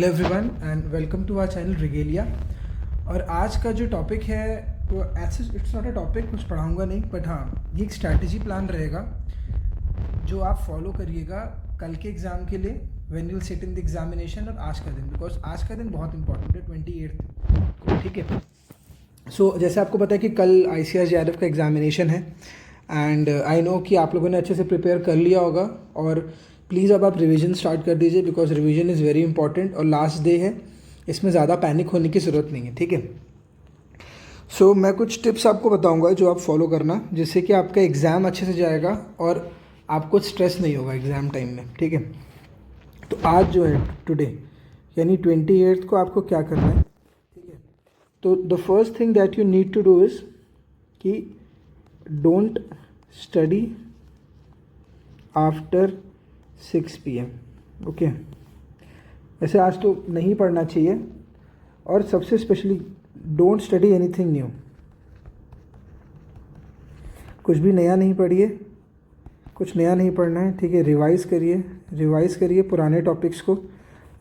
Hello everyone and welcome to our channel रिगेलिया। और आज का जो टॉपिक है वो ऐसे इट्स नॉट अ टॉपिक, कुछ पढ़ाऊंगा नहीं, बट हाँ ये एक स्ट्रैटेजी प्लान रहेगा जो आप फॉलो करिएगा कल के एग्ज़ाम के लिए when you will sit in the examination. और आज का दिन, बिकॉज आज का दिन बहुत इंपॉर्टेंट है 28 को, ठीक है। सो जैसे आपको पता है कि कल ICAR-JRF का एग्जामिनेशन है एंड आई नो कि आप लोगों ने अच्छे से प्रिपेयर कर लिया होगा। और प्लीज़ अब आप रिवीजन स्टार्ट कर दीजिए because revision is very important और लास्ट डे है, इसमें ज़्यादा पैनिक होने की ज़रूरत नहीं है, ठीक है। सो मैं कुछ टिप्स आपको बताऊंगा जो आप फॉलो करना, जिससे कि आपका एग्ज़ाम अच्छे से जाएगा और आपको स्ट्रेस नहीं होगा एग्ज़ाम टाइम में, ठीक है। तो आज जो है टुडे यानी 28 को आपको क्या करना है, ठीक है। तो the first thing that you need to do is कि don't study after 6 PM, okay. वैसे आज तो नहीं पढ़ना चाहिए, और सबसे specially don't study anything new, कुछ भी नया नहीं पढ़िए, कुछ नया नहीं पढ़ना है, ठीक है। रिवाइज़ करिए पुराने टॉपिक्स को,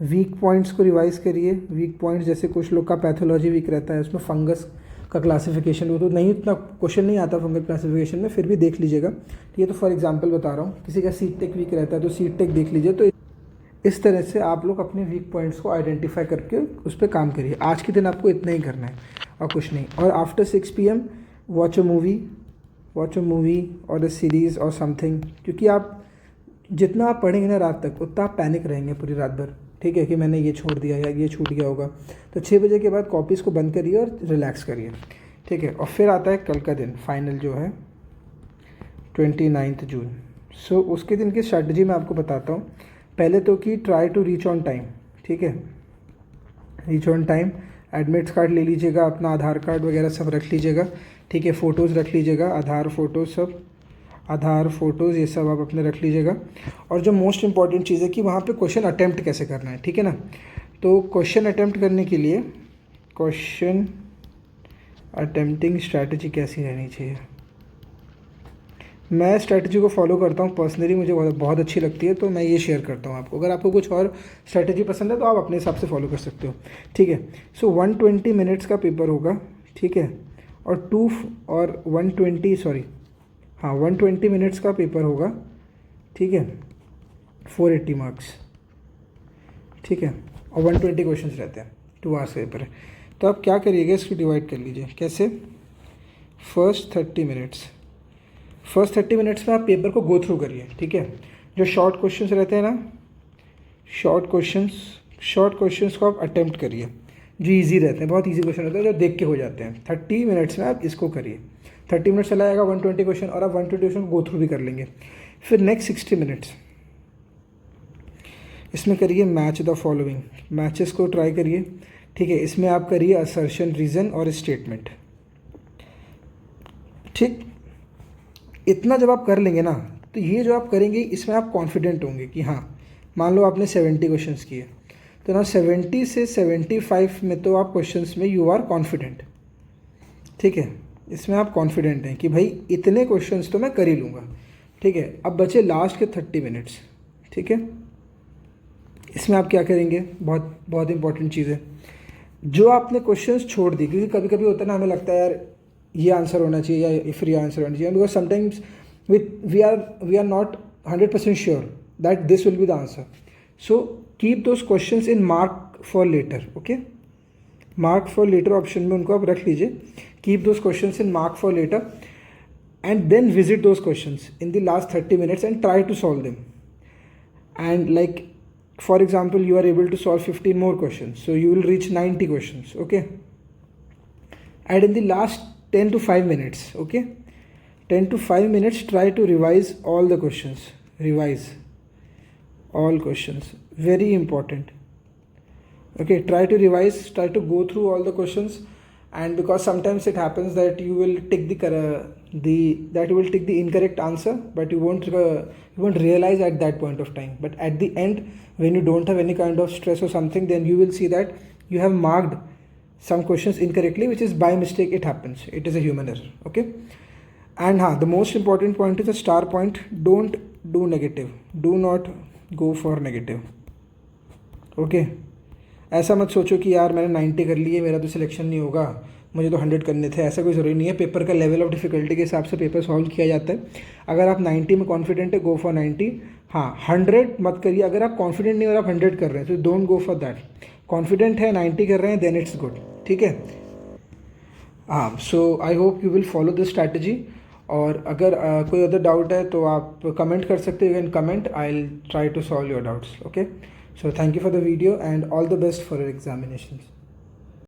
वीक पॉइंट्स को रिवाइज़ करिए। वीक पॉइंट्स जैसे कुछ लोग का पैथोलॉजी वीक रहता है, उसमें फंगस का क्लासिफिकेशन हो तो नहीं, इतना क्वेश्चन नहीं आता फंगल क्लासिफिकेशन में, फिर भी देख लीजिएगा, ठीक है। तो फॉर एग्जांपल बता रहा हूँ, किसी का सीट टेक वीक रहता है तो सीट टेक देख लीजिए। तो इस तरह से आप लोग अपने वीक पॉइंट्स को आइडेंटिफाई करके उस पर काम करिए। आज के दिन आपको इतना ही करना है और कुछ नहीं। और after 6 PM watch a movie और अ सीरीज़ और समथिंग, क्योंकि आप जितना आप पढ़ेंगे ना रात तक, उतना आप पैनिक रहेंगे पूरी रात भर, ठीक है, कि मैंने ये छोड़ दिया या ये छूट गया होगा। तो 6 बजे के बाद कॉपीज़ को बंद करिए और रिलैक्स करिए, ठीक है। और फिर आता है कल का दिन, फाइनल जो है 29 जून। सो उसके दिन की स्ट्रैटेजी मैं आपको बताता हूँ। पहले तो कि try to reach on time, ठीक है। Reach on time, admits card ले लीजिएगा, अपना आधार कार्ड वगैरह सब रख लीजिएगा, ठीक है। फ़ोटोज़ रख लीजिएगा, आधार फ़ोटोज़ ये सब आप अपने रख लीजिएगा। और जो मोस्ट इंपॉर्टेंट चीज़ है कि वहाँ पे क्वेश्चन अटैम्प्ट कैसे करना है, ठीक है ना। तो क्वेश्चन अटैम्प्ट करने के लिए क्वेश्चन अटैम्प्टिंग स्ट्रैटेजी कैसी रहनी चाहिए, मैं स्ट्रैटेजी को फॉलो करता हूँ पर्सनली, मुझे बहुत अच्छी लगती है, तो मैं ये शेयर करता हूँ आपको। अगर आपको कुछ और स्ट्रैटेजी पसंद है तो आप अपने हिसाब से फॉलो कर सकते हो, ठीक है। सो 120 मिनट्स का पेपर होगा, ठीक है। और 120 मिनट्स का पेपर होगा, ठीक है। 480 मार्क्स, ठीक है। और 120 क्वेश्चन रहते हैं, 2 आवर्स का पेपर है। तो आप क्या करिएगा, इसको डिवाइड कर लीजिए। कैसे? फर्स्ट 30 मिनट्स में आप पेपर को गो थ्रू करिए, ठीक है। जो शॉर्ट क्वेश्चंस रहते हैं ना, शॉर्ट क्वेश्चंस को आप अटेम्प्ट करिए, जो इजी रहते हैं, बहुत इजी क्वेश्चन होते हैं जो देख के हो जाते हैं। 30 मिनट्स में आप इसको करिए। 30 मिनट्स चला जाएगा 120 क्वेश्चन, और आप 120 क्वेश्चन गो थ्रू भी कर लेंगे। फिर नेक्स्ट 60 मिनट्स इसमें करिए मैच द फॉलोइंग, मैचेस को ट्राई करिए, ठीक है। इसमें आप करिए असर्शन, रीज़न और स्टेटमेंट, ठीक। इतना जब आप कर लेंगे ना, तो ये जो आप करेंगे इसमें आप कॉन्फिडेंट होंगे कि हाँ, मान लो आपने 70 क्वेश्चंस किए, तो ना 70 से 75 में तो आप क्वेश्चंस में यू आर कॉन्फिडेंट, ठीक है। इसमें आप कॉन्फिडेंट हैं कि भाई इतने क्वेश्चंस तो मैं कर ही लूँगा, ठीक है। अब बचे लास्ट के 30 मिनट्स, ठीक है। इसमें आप क्या करेंगे, बहुत बहुत इंपॉर्टेंट चीज़ है, जो आपने क्वेश्चंस छोड़ दी, क्योंकि कभी कभी होता है ना, हमें लगता है यार ये आंसर होना चाहिए या फिर ये आंसर होना चाहिए, because sometimes we are not 100% sure that this will be the answer. So keep those questions in mark for later, okay. Mark for later option में उनको आप रख लीजिए। Keep those questions in mark for later and then visit those questions in the last 30 minutes and try to solve them. And like for example, you are able to solve 15 more questions, so you will reach 90 questions, okay. And in the last 10 to 5 minutes, okay, 10 to 5 minutes, try to revise all the questions. Revise all questions, very important, okay. Try to revise, try to go through all the questions. And because sometimes it happens that you will take the incorrect answer, but you won't realize at that point of time. But at the end, when you don't have any kind of stress or something, then you will see that you have marked some questions incorrectly, which is by mistake. It happens, it is a human error, okay. And the most important point is the star point. Don't do negative, do not go for negative, okay. ऐसा मत सोचो कि यार मैंने 90 कर लिए, मेरा तो सिलेक्शन नहीं होगा, मुझे तो 100 करने थे। ऐसा कोई ज़रूरी नहीं है, पेपर का लेवल ऑफ डिफ़िकल्टी के हिसाब से पेपर सॉल्व किया जाता है। अगर आप 90 में कॉन्फिडेंट है, गो फॉर 90। हाँ, 100 मत करिए। अगर आप कॉन्फिडेंट नहीं और आप 100 कर रहे हैं तो don't go for that. Confident है, 90 कर रहे हैं, देन इट्स गुड, ठीक है। हाँ, so I hope you will follow this strategy. और अगर कोई अदर डाउट है तो आप कमेंट कर सकते हो, you can comment, I will try to solve your doubts, okay. So thank you for the video and all the best for your examinations.